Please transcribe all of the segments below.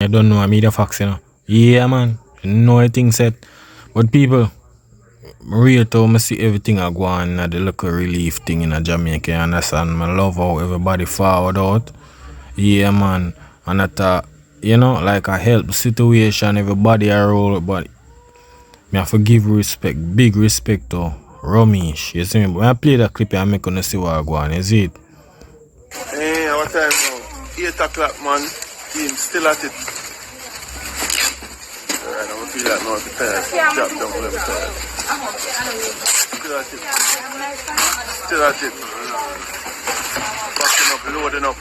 I don't know, I made a fax, you know. Yeah, man. You know everything set. But people, real to me see everything I go on at the local relief thing in a Jamaica, you understand? I love how everybody forward out. Yeah, man. And that, you know, like I help situation, everybody I roll, but me have to give respect, big respect to ROMEICH. You see me? When I play that clip, I make gonna see what I go on, is it? Hey, our time now. 8 o'clock, man. Team still at it. Alright, I'm gonna feel like now the time. Drop down a little time. Still at it. Still at it. Backing up, loading up.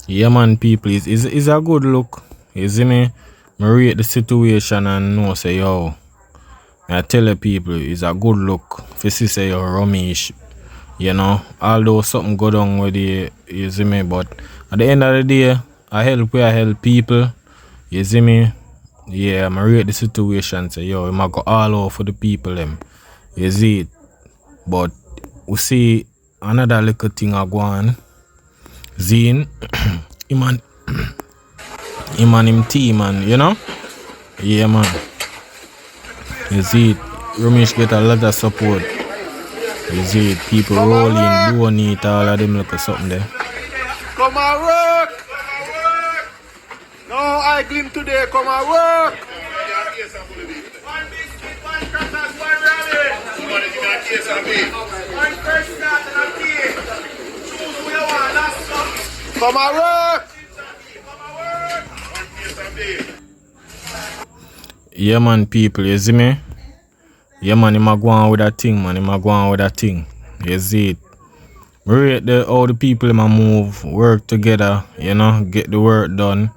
Yeah, man, people, it's a good look. You see me? I rate the situation and know say, yo, I tell the people, it's a good look. If you see say, yo, ROMEICH, you know, although something go down with the, you see me, but at the end of the day, I help people, you see me? Yeah, I rate the situation, say, yo, I go all over for the people, them, you see it? But we see another little thing I go on, Zine, him team, man, you know? Yeah, man. You see it, ROMEICH get a lot of support. You see it, people rolling, donate, all of them look at something there. Come and work! No, I gleam today, come and work! One biscuit, one crackers, one rabbit! Somebody give me a case of beef. One fresh start and a tea. Choose who you want, that's something. Come and work! One case of beef. Yeah, man, people, you see me? Yeah, man, him a go on with that thing, man. Him a go on with that thing. You see it? Rate all the people him a move, work together, you know, get the work done.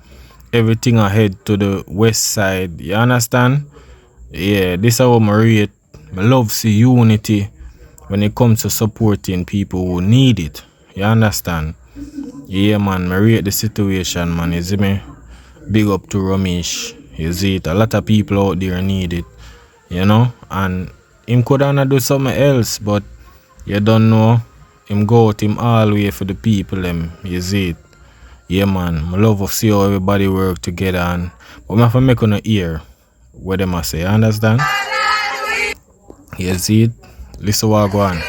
Everything ahead to the west side. You understand? Yeah, this is how I rate. I love see unity when it comes to supporting people who need it. You understand? Yeah, man, I rate the situation, man. You see me? Big up to ROMEICH. You see it? A lot of people out there need it. You know, and him could have do something else, but you don't know. Him go out him all the way for the people, them. You see it? Yeah, man. I love to see how everybody work together, and but I have to make on ear what them I say. You understand? You see it? Listen what I go on.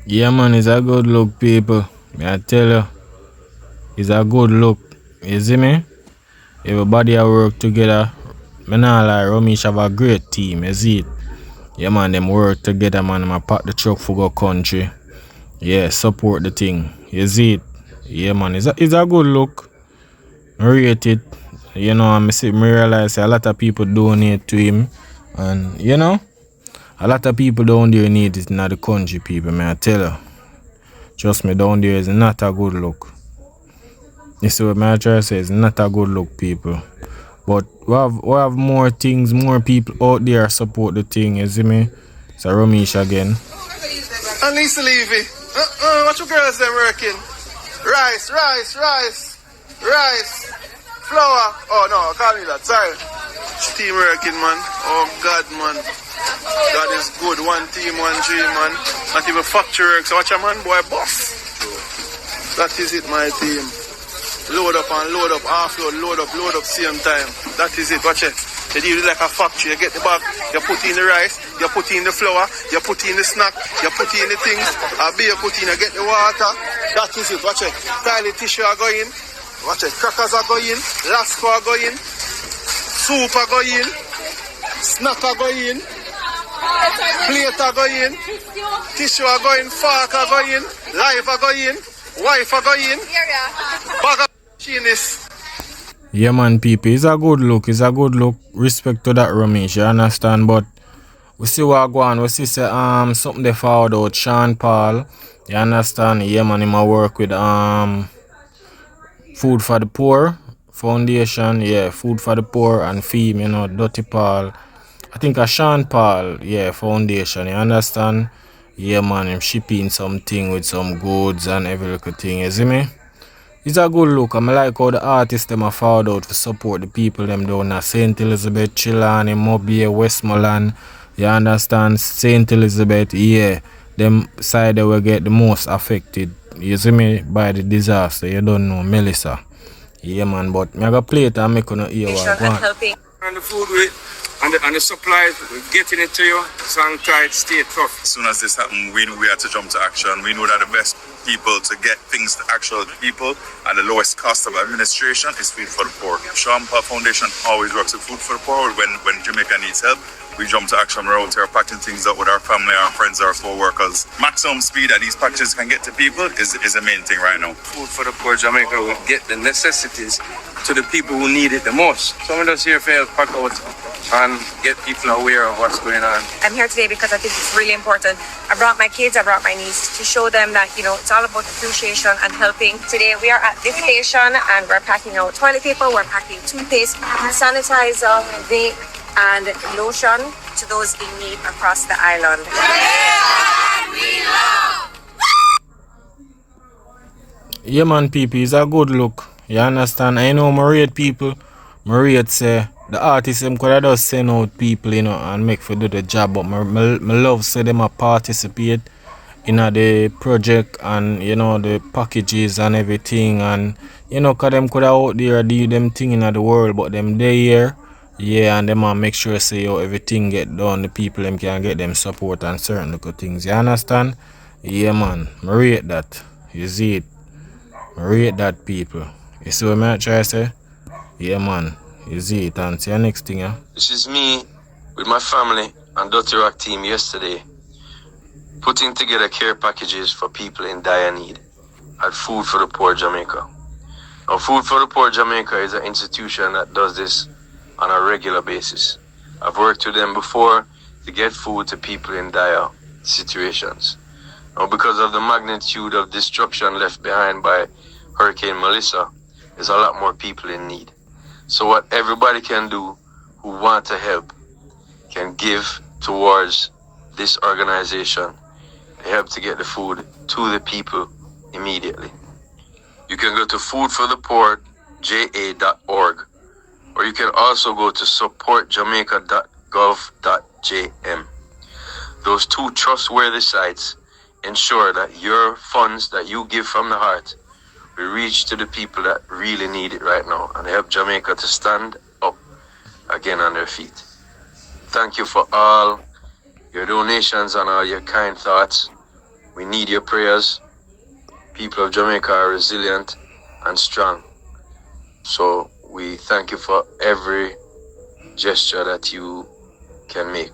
Yeah, man, it's a good look, people. I tell you, it's a good look. You see me? Everybody a work together. I not lie, ROMEICH have a great team. You see it? Yeah, man, them work together, man. I pack the truck for go country. Yeah, support the thing. You see it? Yeah, man, it's a good look. I rate it. You know, I realize a lot of people donate to him. And, you know, a lot of people down there need it in the country, people, man. I tell you. Trust me, down there is not a good look. You see what I try to say? It's not a good look, people. But we have more things, more people out there support the thing, you see me? So ROMEICH again. And Lisa Levy. What you girls them working? Rice. Flour. Oh no, call me that, sorry. Team working, man. Oh God, man. God is good. One team, one dream, man. Not even factory work. So watch a man, boy, boss. That is it, my team. Load up and load up, offload, load up, same time. That is it, watch it. You do it like a factory. You get the bag, you put in the rice, you put in the flour, you put in the snack, you put in the things, a beer put in, you get the water. That is it, watch it. Toilet tissue are going, watch it. Crackers are going, lasco are going, soup are going, snack are going, plate are going, tissue are going, fork are going, life are going, wife are going, bag of machinist. Yeah, man, people, it's a good look. Respect to that ROMEICH, you understand? But we see what go on. We see say something they found out. Sean Paul, you understand? Yeah, man, him a work with Food for the Poor Foundation. Yeah, Food for the Poor and Fame, you know, Dirty Paul. I think a Sean Paul, yeah, foundation, you understand? Yeah, man, him shipping something with some goods and every little thing, you see me? It's a good look. I like how the artists them are found out to support the people them down at St. Elizabeth, Chilani, Mobile, Westmoreland. You understand? St. Elizabeth, yeah. Them side they will get the most affected. You see me? By the disaster. You don't know, Melissa. Yeah, man, but me gonna play it and make you hear what I want. And the food and the supplies, we're getting it to you. So I'm trying to stay tough. As soon as this happened, we knew we had to jump to action. We knew that the best people to get things to actual people and the lowest cost of administration is Food for the Poor. Sean Paul Foundation always works with Food for the Poor. When Jamaica needs help, we jump to action. We're out here packing things up with our family, our friends, our co-workers. Maximum speed that these packages can get to people is the main thing right now. Food for the Poor Jamaica will get the necessities to the people who need it the most. Some of us here fail to pack out and get people aware of what's going on. I'm here today because I think it's really important. I brought my kids, I brought my niece to show them that, you know, it's all about appreciation and helping. Today we are at this station and we're packing out toilet paper, we're packing toothpaste, sanitizer, vape, and lotion to those in need across the island. Yeah, man, people, it's a good look. You understand? I know my rate people. My rate say the artists them could have just send out people, you know, and make for do the job. But my love say them a participate in the project and, you know, the packages and everything. And, you know, cause them could have out there do them thing in the world, but them they here. Yeah, and them make sure say yo everything get done. The people them can get them support and certain little things. You understand? Yeah, man. I rate that. You see it? I rate that, people. You see what I try to say? Yeah, man. You see it, and see you next thing, yeah? This is me with my family and Dirty Rock team yesterday, putting together care packages for people in dire need at Food for the Poor Jamaica. Now, Food for the Poor Jamaica is an institution that does this on a regular basis. I've worked with them before to get food to people in dire situations. Now, because of the magnitude of destruction left behind by Hurricane Melissa, there's a lot more people in need. So what everybody can do who want to help can give towards this organization to help to get the food to the people immediately. You can go to foodforthepoorja.org, or you can also go to supportjamaica.gov.jm. Those two trustworthy sites ensure that your funds that you give from the heart will reach to the people that really need it right now and help Jamaica to stand up again on their feet. Thank you for all your donations and all your kind thoughts. We need your prayers. People of Jamaica are resilient and strong. So we thank you for every gesture that you can make.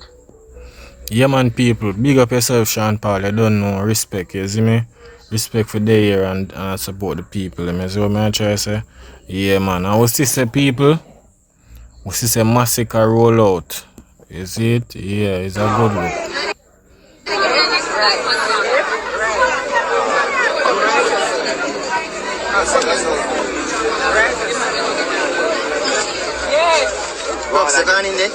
Yeah, man, people. Big up yourself, Sean Paul. I don't know. Respect, you see me? Respect for the here and support the people. You see what I try to say? Yeah, man. I will see say people. We see say MASICKA roll out. You see it? Yeah, it's a good look. What's the gun in there?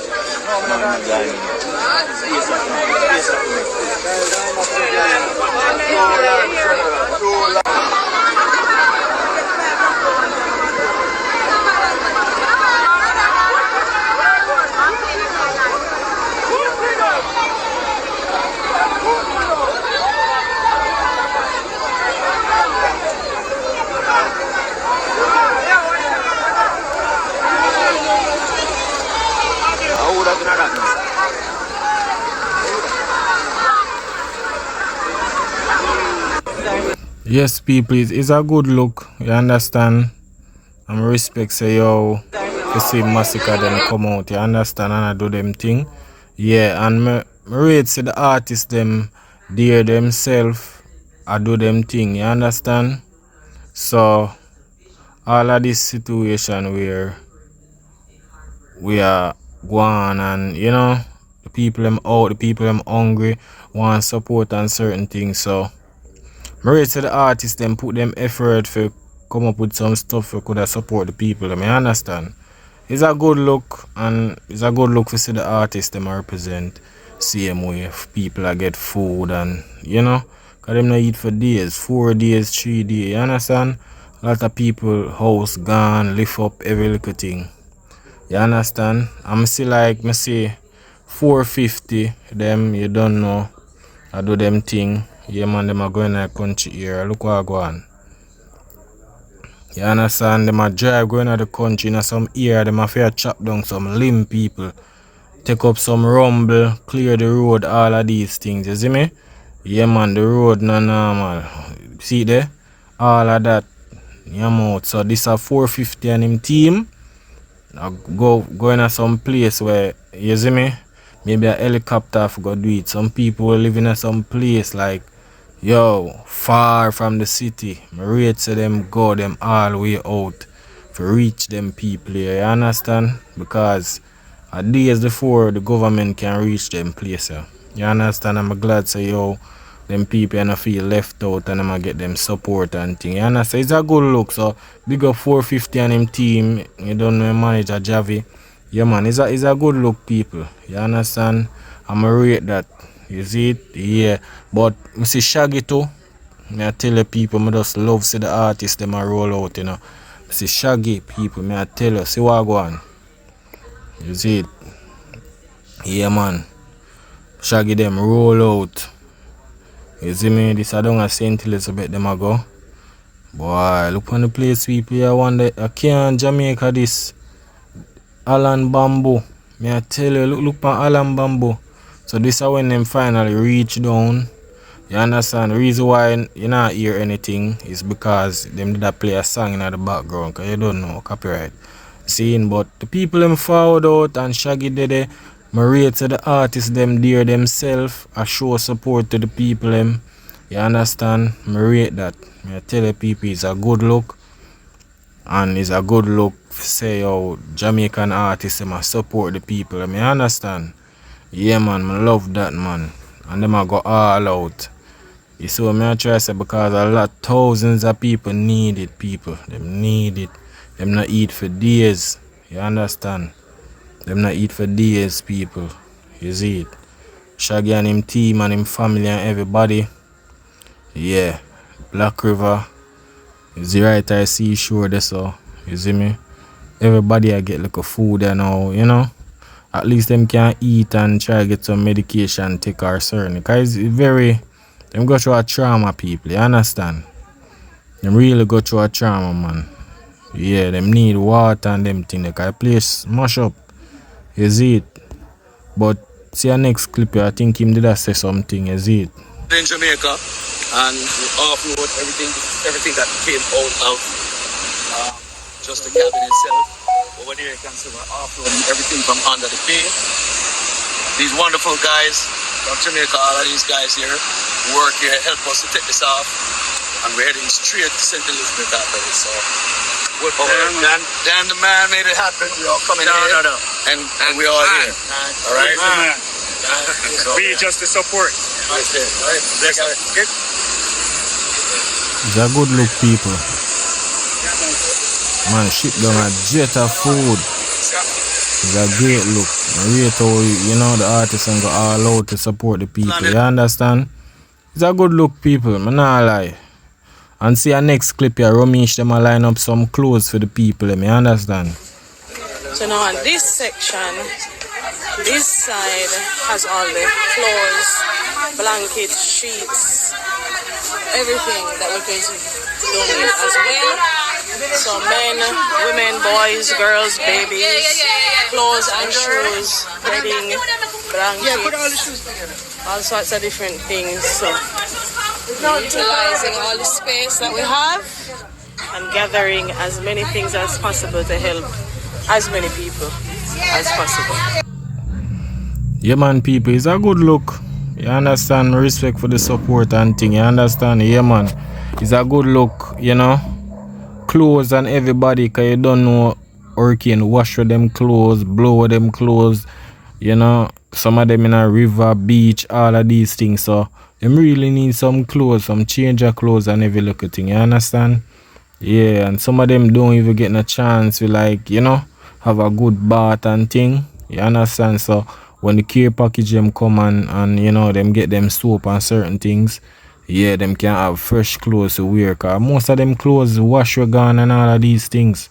Yes, people, it's a good look. You understand? And respect say yo, you see MASICKA them come out. You understand? And I do them thing. Yeah, and me rate say the artists them dear themselves. I do them thing. You understand? So all of this situation where we are going and you know the people them out, the people them hungry, want support and certain things. So I rate to the artists them put them effort for come up with some stuff for could have support the people. I understand. it's a good look, and it's a good look to see the artists them represent same way. If people are get food and cause them not eat for days, 4 days, 3 days. You understand? A lot of people house gone, lift up every little thing. You understand? I'm see like me say 450 them you don't know. I do them thing. Yeah man, them are going to the country here. Look what I go on. You understand? Them a drive going to the country in some area, them a fair chop down some limb people. Take up some rumble, clear the road, all of these things. You see me? Yeah man, the road no normal. See there? All of that. Yeah man. So this a 450 and him team. I go in some place where, you see me? Maybe a helicopter for go do it. Some people living in some place like far from the city. I rate to them go them all the way out for reach them people here, you understand? Because a days before the government can reach them places. You understand? I'm glad say them people and I feel left out and I'ma get them support and thing. You understand? It's a good look. So big up 450 and him team. You don't know manager Javi. Yeah man, it's a good look people. You understand? I'ma rate that. You see it? Yeah. But I see Shaggy too. I tell the people I just love see the artists them a roll out, I see Shaggy people, I tell you, see what I go on. You see it? Yeah man. Shaggy them roll out. You see me? This I don't St. Elizabeth them a go. Boy, look on the place people here wonder I can't Jamaica this. Alan Bamboo. I tell you, look on Alan Bamboo. So this is when them finally reach down. You understand? The reason why you not hear anything is because them did play a song in the background, because you don't know copyright. Seeing, but the people them forward out and Shaggy did it. I rate to the artists them there themselves. I show support to the people them. You understand? I rate that. I tell the people it's a good look. And it's a good look to say how Jamaican artists them support the people. I understand? Yeah man, I love that man. And them I go all out. You see what I try to say, because a lot thousands of people need it, people. Them need it. Them not eat for days. You understand? Them not eat for days, people. You see it? Shaggy and him team and him family and everybody. Yeah. Black River. Is the right I see sure there, so you see me? Everybody I get like a food there now, At least them can eat and try to get some medication, take our certain. Because it's very, them go through a trauma, people, you understand? Them really go through a trauma, man. Yeah, them need water and them things. Because the place mash up. You see it? But see our next clip here, I think him did say something, you see it? In Jamaica, and we offload everything that came out of just the cabin itself. Over there you can see we're offloading everything from under the bay. These wonderful guys from Jamaica, all of these guys here work here, help us to take this off, and we're heading straight to St. Elizabeth after this. So Dan the man made it happen. We all coming here. No. And we all here. All right. So, we just the support. Right. It's a good look, people. Man, ship down a jet of food. It's a great look. I rate how, the artists and go all out to support the people. You understand? It's a good look, people. I'm not lie. And see our next clip here, ROMEICH them a line up some clothes for the people. You understand? So now on this section, this side has all the clothes, blankets, sheets, everything that we're going to donate as well. So men, women, boys, girls, babies, clothes and shoes, bedding, blankets, all sorts of different things. So we're utilizing all the space that we have and gathering as many things as possible to help as many people as possible. Yeah man, people, it's a good look. You understand? Respect for the support and thing. You understand? Yeah man, it's a good look, Clothes and everybody, because you don't know hurricane wash with them clothes, blow with them clothes, some of them in a river, beach, all of these things. So them really need some clothes, some change of clothes and every little thing. You understand? Yeah, and some of them don't even get a chance to have a good bath and thing. You understand? So when the care package them come and you know them get them soap and certain things, yeah, them can have fresh clothes to wear. Cause most of them clothes wash your gone and all of these things.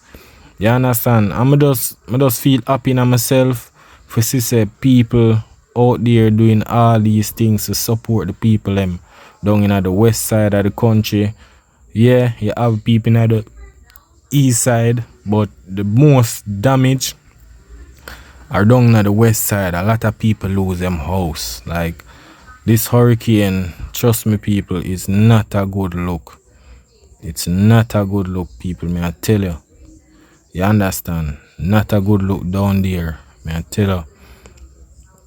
You understand? I just feel happy in myself for see say people out there doing all these things to support the people them down in the west side of the country. Yeah, you have people in the east side, but the most damage are down at the west side. A lot of people lose them house. Like this hurricane, trust me people, is not a good look. It's not a good look, people, may I tell you. You understand? Not a good look down there. May I tell you.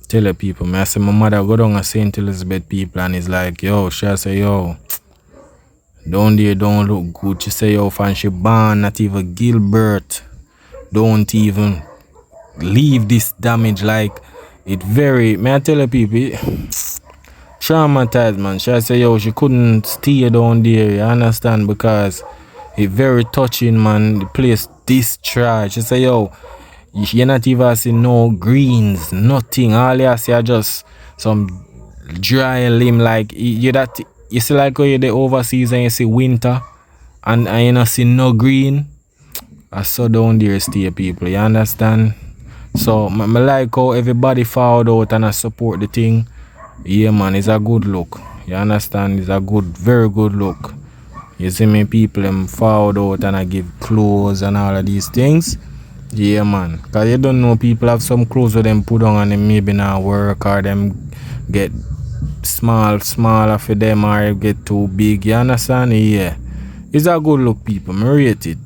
Tell you people, may I say my mother go down to St. Elizabeth people and it's like, yo, she say, yo, down there don't look good. She say, yo, fan she born, not even Gilbert. Don't even leave this damage. Like it very, may I tell you people, traumatized, man. She say, yo, she couldn't stay down there, you understand, because it very touching, man. The place destroyed. She say, yo, you're not even see no greens, nothing. All you see are just some dry limb. Like you that you see like when you're the overseas and you see winter and you not see no green. I saw down there stay people, you understand? So I like how everybody found out and I support the thing. Yeah man, it's a good look. You understand? It's a good, very good look. You see me people them found out and I give clothes and all of these things. Yeah man, cause you don't know people have some clothes that them put on and them maybe not work or them get smaller for them or get too big. You understand? Yeah, it's a good look people. I rate it.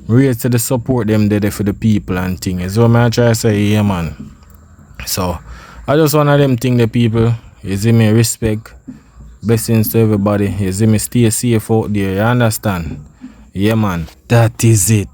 I rate to the support them there for the people and things. So I try to say yeah man. So I just one of them thing the people. You see me, respect, blessings to everybody. You see me, stay safe out there. You understand? Yeah man, that is it.